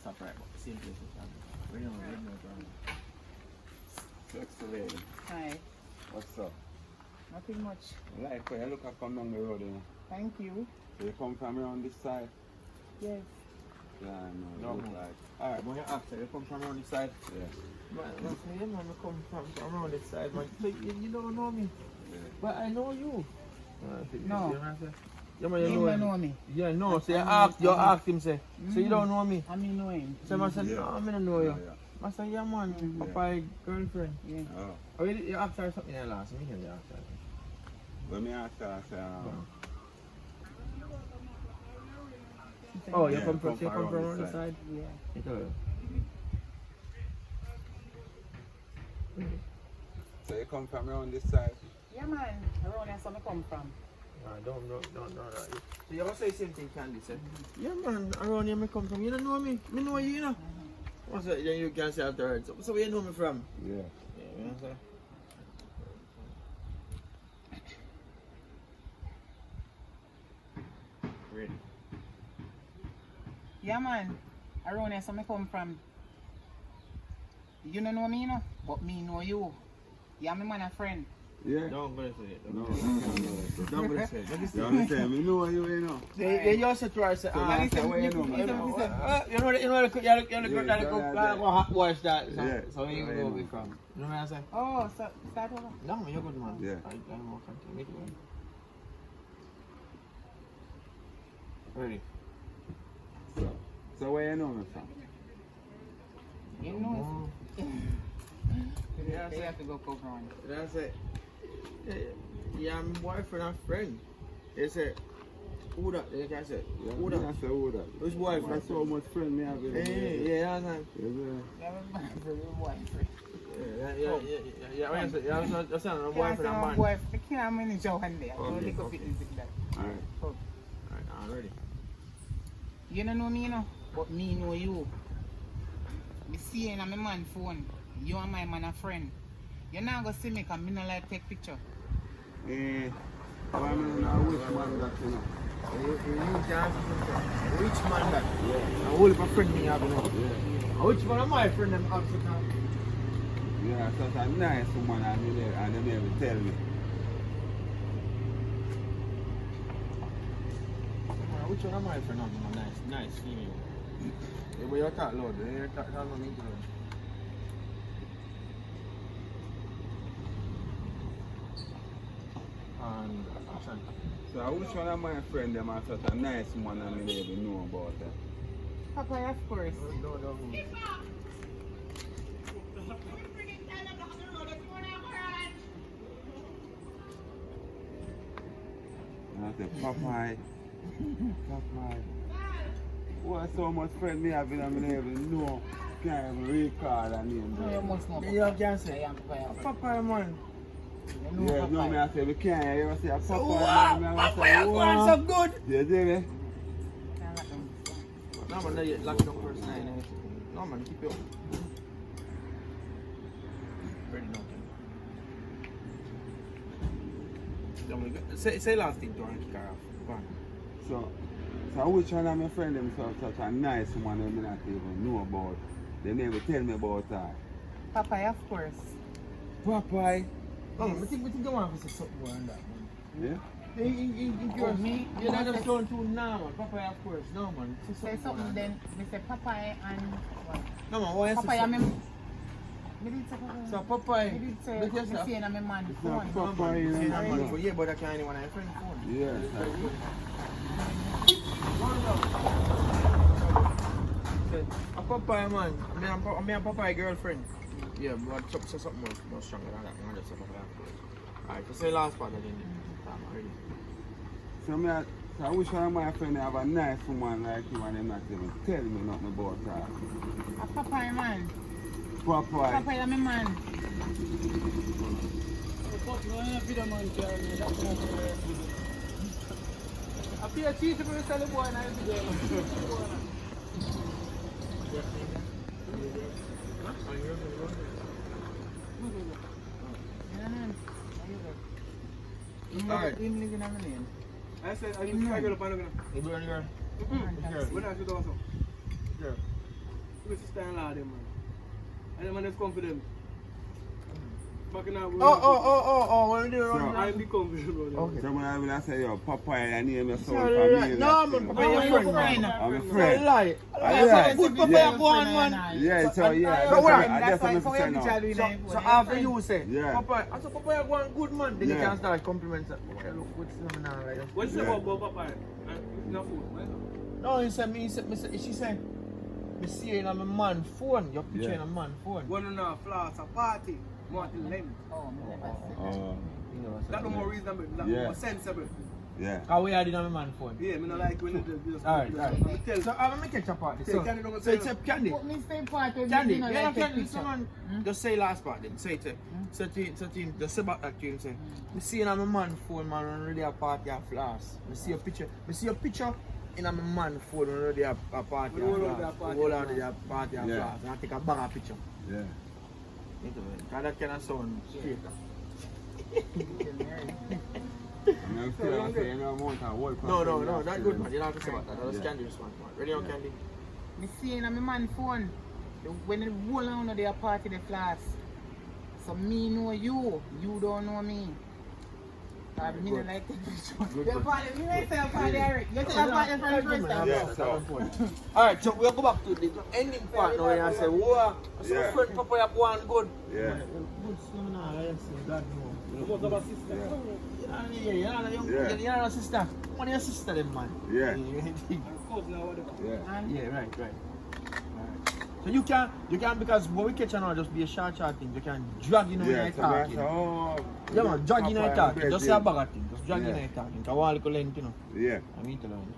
stop right, but same place as that. We know, problem. Sexy lady. Hi. What's up? Nothing much. Like when you look at come down the road, you know. Thank you. So you come from around this side? Yes. Yeah, I know. No, Look no. like. Alright, when you ask her, you come from around this side? Yeah. Man, yeah, man, I come from around this side, man. So you don't know me, Yeah. but I know you. No. Yeah, man, you You know don't him. know me. Yeah, no, so you ask him, say, so you don't know me. I mean know him. So I said, Yeah. no, I don't know you. Yeah. I said, yeah, man, Papa, girlfriend. Yeah. Oh. Oh, you asked her something there last week, you asked her. When me ask her, I say, Oh, you Yeah, come from come from around the this side? Yeah. You tell her. So you come from around this side? Yeah, man. Around there, so I come from. Don't know that. So you ever say same thing, Candy said? Yeah, man, around here I come from. You don't know me. Me know you, you know. What's that? Then you can say afterwards. So where you know me from? Yeah. Yeah, you know what I'm saying? Ready. Yeah, man. Around there, so I come from. You don't know me, you know, but me know you. Yeah, me man a friend. Yeah. Don't go to say it. No, Don't go to say it. Let me see. you understand? Me know you know. They just try to say, I say, where you know, man? you go hot wash that. So where you go be from? You know what I'm saying? Oh, so start over. No, you're good, man. Yeah. I don't want to continue. Ready? So where you know me from? You know. Yeah, They have to go cover on. That's it. Yeah, I'm boyfriend and friend. They say, who that? They can say, who Yeah, I that? say who that? Which boyfriend? That's so much friend me have in Hey, yeah, that's right. Yeah, man, for your boyfriend. Yeah, that's not a Can't boyfriend say and my man. boyfriend. I can't manage your hand there. Don't Okay, lick up okay. it and like that. Alright. Oh. Alright, I'm ready. You don't know me, you know, but me know you. Me see you in my man phone. You and my man a friend. You're not gonna see me because me not like take picture. Eh, but I don't know which man that you know. You can't which man that? Yeah. I will a friend me have, you know. Yeah. Which one of my friend them have to come? Yeah, such a nice woman and they never tell me. Which one of my friend have a nice female? Yeah, but you talk loud, you talk no me to and action. So which one of my friend them are such a nice woman and me never know about her? Papa, of course. No. And I say, Popeye, Popeye. What so much friend me have and me never know. Can't even recall her name. No, you must know. You can say, I am Papa. Papa man. You know Yeah, Papa. no, me I say, we can't ever say a Popeye. Wow, Me I Papa, say, you wow. so good. You see me? Can't let them. No man, you lock it up first night. No man, keep it up. Ready now. Say last thing to her and kick her off. Go on. So which one of my friend them such a nice woman that me not even know about? They never tell me about her. Papa, of course. Popeye. Oh, I think you want to say something more on that, man. Yeah? For me, You're not just going to now, man. Papa, of course. No, man. say something then. They say Papa and what? No, man. Why you Papa, say I mean. something? Me did say Papa. So, Papa. Me did say. Look Me yourself. see in my man It's not phone. Popeye, you Yeah, know. man. Yeah, but I can't anyone on your friend's phone. Yeah. A Popeye, man. Me and Popeye girlfriend. Yeah, but say something more stronger than that. Man, just say Popeye, of course. Alright, so say last part again. Ready. So I wish one of my friends have a nice woman like you and them not even tell me nothing about her. A Papa, man. Popeye. Papa, I'm my man. I feel a cheat to be selling boy and I'm today. Alright. Him living on the lane. I said, I just try to go to Panama. You burn girl? Girl. When I should also? Girl. with sister-in-law them, man. And the man just come for them. Back in our What are you doing? So- I'm the confident, bro. Okay. So when I say, yo, Papa, I name your son Sorry, familiar. no, man, Papa, Oh, your your friend. friend. I'm a So friend. lie. Yeah. Good Papa, Yeah. you go on, man. Yeah, so yeah. So what? I just want to say now. So after you say, Yeah. Papa, I said, Papa, you go on good, man. Then you Yeah. can start compliments. Papa, you look good, still, man, like that. What you say Yeah. about Papa? It's not food, man. No, he said, she said, me see you in a man phone. Your picture Yeah. in a man phone. One and a floss, a party, Martin Lane. Oh, me never see that. Oh, You know, so- That's no more reasonable, that's Yeah. more sensible. yeah. How we are in a man phone. Yeah, me not like when you just Alright. tell. So I'm gonna catch up on this. Say Candy, don't So it's say a Candy. Put me stay part of Candy, you know, you like know take Candy, picture. someone just say last part then. Say it. Say to just say about that to him. Say, me see in a man phone, man, when really a party of floss. Me see your picture. Me see your picture in a man phone when really a party We of all out there floss. party We all of out there party of Yeah. floss. And I take a bag of picture. Yeah. Cause that kind of sound straight. I'm still saying no amount of work. No, that's good, man. You don't have to say about that. That's Yeah. Candy response, man. Ready on Yeah. Candy? Me see in my man phone, when the whole on the party the class. So me know you, you don't know me. I me Good. like the picture. Good, You're good. party, me may say a party, Eric. You say a party from the first time. Yeah, so. Alright, so we'll go back to the ending part now and say, whoa, so Yeah. friend Papa, you go on good. Yeah. Good, seminar, yes, God knows. Most of our sisters. You're not a sister. One of your sister, them, man. Yeah. Of course, now whatever. Yeah. And Yeah, right. So you can because what we catch now just be a short thing. You can drag in when Yeah, you're so talking. that's all. Yeah, man, drag in when you're talking. Just say a bag. bag of thing. Just drag in when Yeah. you're talking. Because one little length, you know. Yeah. I mean to learn.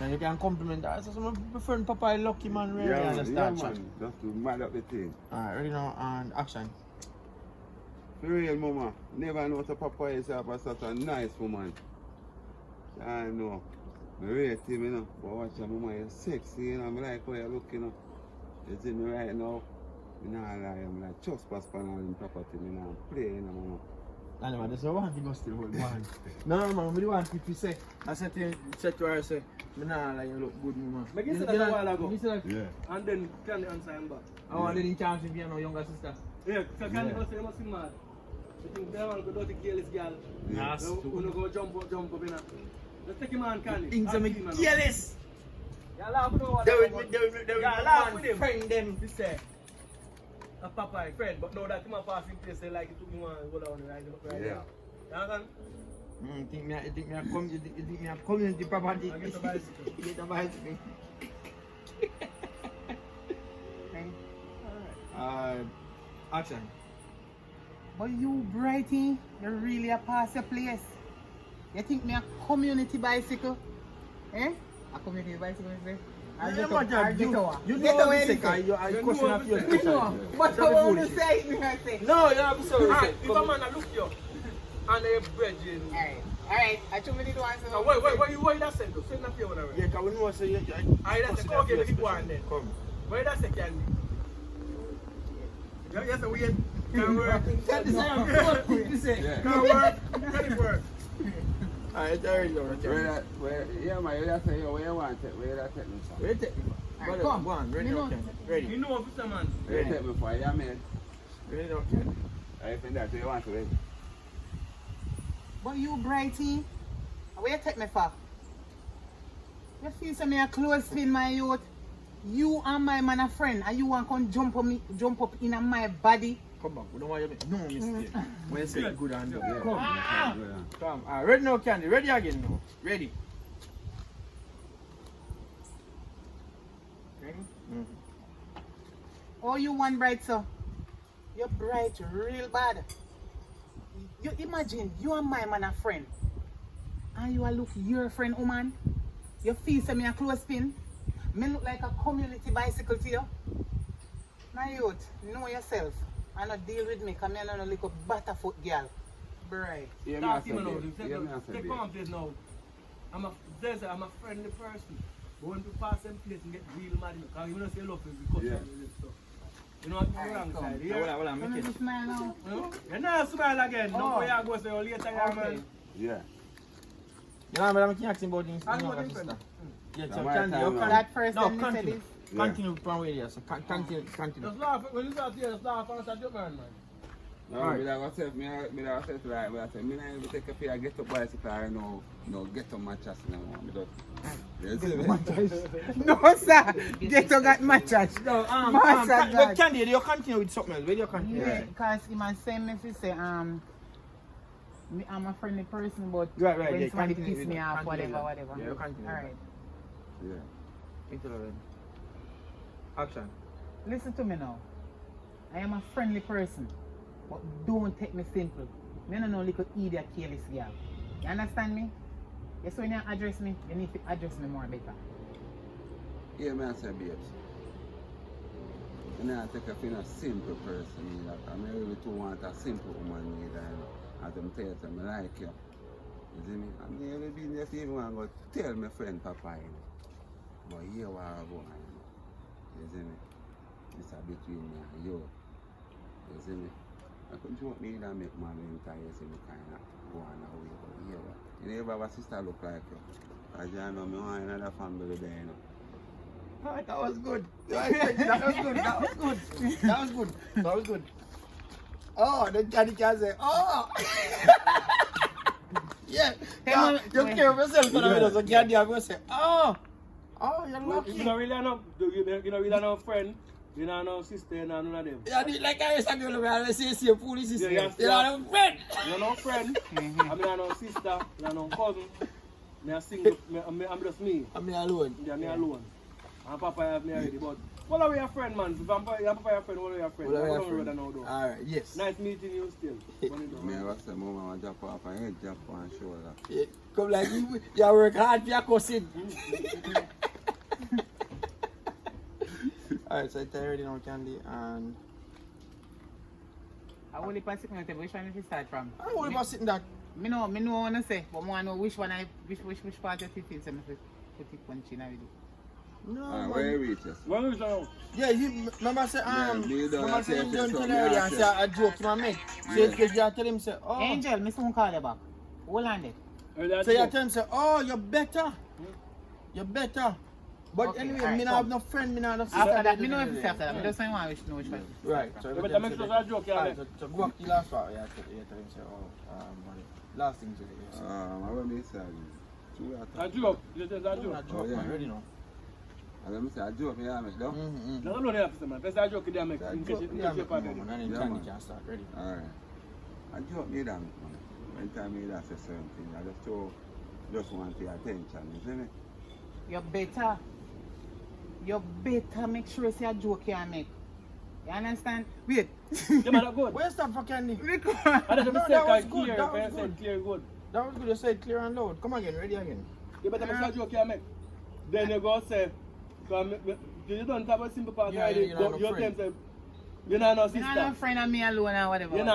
And you can compliment that. So my friend Papa is lucky, man. Really, Yeah, and man. just Yeah, start chat. man. Just to mad up the thing. Alright, ready now and action. For real, mama. Never know what a Papa is about such a nice woman. I know. I rate him, you know. But watch your mama, you're sexy, you know. I like how you look, you know. You see me right now. I nah lie, I'm like trespass on all them property, you know. Play, you know, mama. Anyway, that's what I want to go still hold man. No, man, we don't want if you say, I said to her, I say, nah, like you look good, man. But you said that a while ago. You said that? Yeah. And then Candy answer him back. I want to chance if you have no younger sister. Yeah, so Candy Yeah. must say, you must be mad. You think they want to go dirty careless girl. Nah, You wanna go jump up, you know. Let's take him on Candy. Things are me Ask him, man. careless. Yeah, laugh with what They I will want. yeah, laugh with him. friend them. He say, a Papa friend, but now that him a passing place, they like it took him on and go down and ride him up right Yeah. now. You understand? Think me a community property. I get a bicycle. Get a bicycle. Action. But you, Brighty, you really a pass your place. You think me a community bicycle? Eh? A community bicycle, you say? Or Yeah, get man, up- or you get know over? what Get this over is, anything. because you You question know of your what You special. know, but Don't you be want to foolish. say it, me I say. No, you have to say what you Alright, say. if a man a look you and they bread you. Alright, I told me to answer. Now, wait, that said though? Say nothing here, whatever. Yeah, because we know say you. Alright, that's a okay, we keep going then. Come. Where that say Candy? Yes, we get. Can work. Can't say. Yeah. Can work. Can it work? Alright, there you go. Yeah, man, you just say, yo, where you want it? Where you take me from? Where you take me? Alright, Brother, come. go on. Ready Me now, know. Ken. You Ready. know, Mr. Man. Where you take me from? Yeah, man. Ready now, Ken. I think that's where you want to be. But you, Brighty, where you take me for? You feel say me a close spin, my youth. You and my man a friend, and you want to jump up in my body. Come back. We don't want you to make no mistake. When you say good and done. Yeah. Come. Yeah. Come. Alright, ready now, Candy. Ready again now. Ready. Ready? Oh, you want bright, sir? You're bright, real bad. You imagine you and my man a friend, and you a look your friend woman. You feel say me a close spin. Me look like a community bicycle to you. My youth, know yourself. And not deal with me, because me no little butterfoot girl. Bright. Yeah, Talk to me him I now. said, yeah, me I said, Take yeah. on place now. I'm a friendly person. But when people pass them place and get real mad, because you know say love is because Yeah. of this stuff. You know what I'm wrong side here? Hold on, Come make here, it. smile now. You know? You're not smile again. Oh. No way I go say you later, yeah, Okay. man. Yeah. You know, I'm asking about things. And you what know, him sister. friend? Yeah, Now so my Candy, time you now. can. That first No, time me said continue. this. Continue from where you are, so continue. Just laugh. When you start here, just laugh and start your man. No, Alright. me like myself, me like myself like, me I say, me not even take a fear, I get to bicycle, I no get to matches no more. Me just, you see me? No, sir. Ghetto got mattress. No, Master but Candy, you continue with something else. Where do you continue? Yeah, because he man send me to say, me, I'm a friendly person, but Right, when yeah, somebody continue piss with me that, off, continue with whatever. that. Yeah, you continue with Alright. Yeah. Into the red. Action. Listen to me now. I am a friendly person, but don't take me simple. Me no know little idiot careless girl. You understand me? Yes, when you address me, you need to address me more better. Yeah, me I say babes. Me not take a fear a simple person either. I really too want a simple woman either. As them tell you, me like you. You see me? I mean, every business even want to go tell my friend Papa, you know. But here what I go on, you know. You see me? It's a between me and you. You see me? I could joke me that make man entire you see me kind of go on away. But here what? You never have a sister look like you. Because you know me want another family there, you know. Alright, that was good. That was good. That was good. Oh, then Candy can say, oh! Yeah, you care of yourself when I so Candy have to say, oh! Oh, you're lucky. You don't really know, you don't really know friend, you don't know sister, you don't know none of them. Yeah, like I used to go to me, say police sister. Yeah, You don't have a friend. You don't know friend, I mean I don't know sister, you don't know cousin. Me a single, I'm just me. I'm alone. Yeah, me alone. And Papa have me already, but what are your friend, man? If I'm Papa your friend, what are your friend? What are your What friend? now, though? Alright, yes. Nice meeting you still. Me ever say, Mama, I want to jump off and head jump on shoulder. Yeah, come like you work hard for your cousin. Alright, so I already know Candy and I only pass it on the table. Which one if you start from? I don't worry about sitting that. Me know what I want to say, but I want to know which one which part of it is and if put it punch in already. No, Where you man. reach us? What is that? Yeah, he remember say you don't remember say say him don't tell something, her already yeah, and say. say a joke to my mate. So Yeah. you tell him say, oh. Angel, me soon call you back. Hold on there. So you tell him say, oh, you're better. You're better. But Okay, anyway, alright, me not have no friend, me not have no sister. After that, me know if it's after that. Me just want to know which one. Right. So But that makes us a joke, yeah. Alright, so go back to the last part. Yeah, tell him say, oh, last thing today. Yes. I want to say, A joke. Just a Not joke. joke, yeah. man, already know. I let me say, I joke me, I make though. Mm-hmm. No, no, no, man. That's a joke they make. In case Yeah, you part man, and then Yeah, Candy man. can start. Ready? Alright. I joke me that, man. When time me that say certain thing, I just want the attention, you see me? You better. You better make sure it's a joke you make. You understand? Wait. Yeah, man, that's good. Where's that for Candy? I don't No, know that was if good, clear. that was If I said good. clear, good. That was good. You said clear and loud. Come again. Ready again. You better make a joke you make. Then you go say, you don't have a simple part Yeah, already. you don't have no You friend. tell them, say, you don't know You know, sister. no friend of me alone or whatever. You know